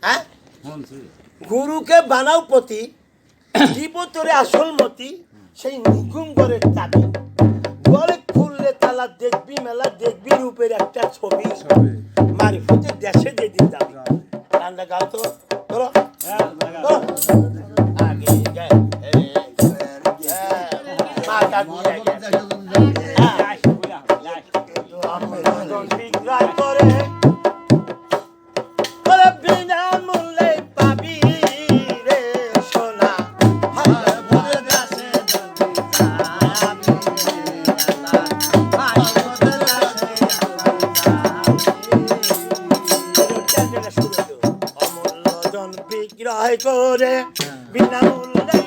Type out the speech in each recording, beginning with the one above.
হ্যাঁ গুরুকে বানাও পতি দিব তোরে আসল মতি সেই নিগুম ঘরের চাবি ঘরে খুললে তালা দেখবি মেলা দেখবি রূপের একটা ছবি মারিফতের দেশে যেদিন যাবি গানটা গাও তো ধরো আগে মা কাকি বিক্রয় করে বিনা মূল্যে পাবি রে সোনা অমূল্য জন বিক্রয় করে বিনা মূল্যে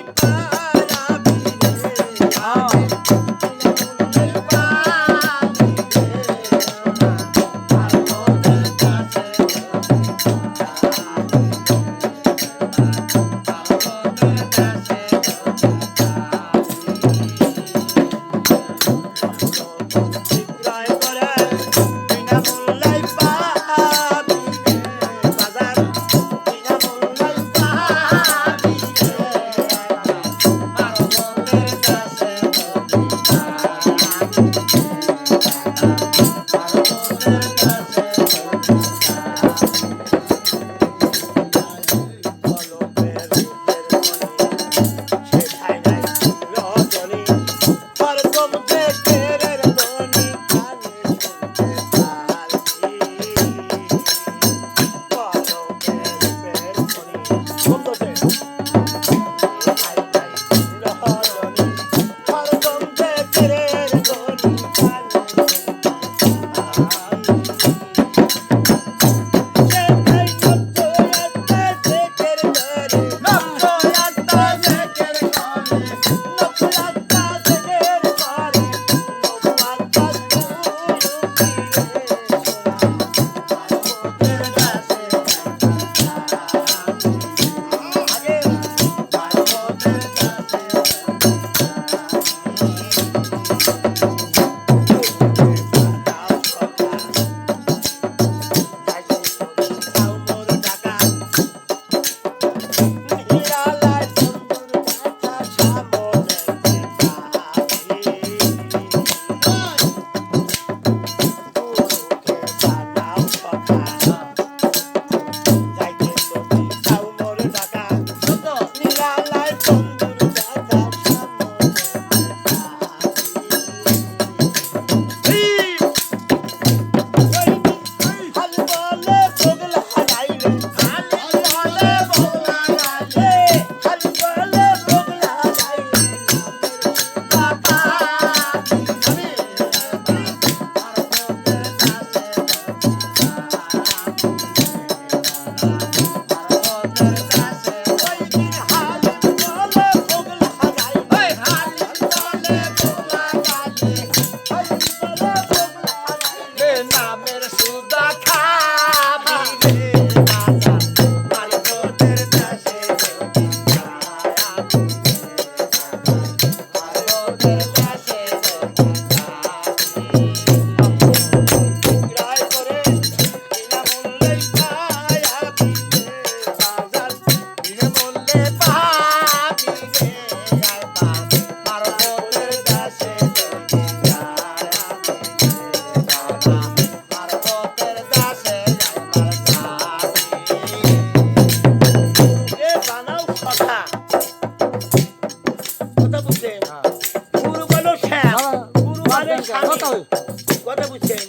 কথা বুঝছেন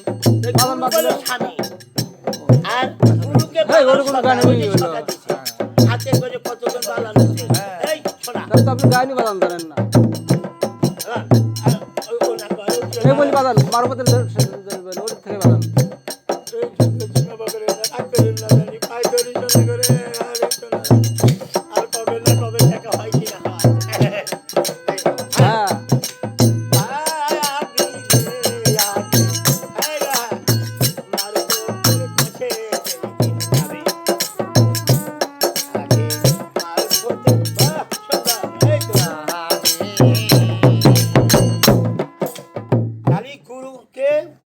আর গুরুকে হাতে করে কতজন বানানো এই শোনা আপনি গায়নি বাজান জানেন না এই বলি বাজান মারপতের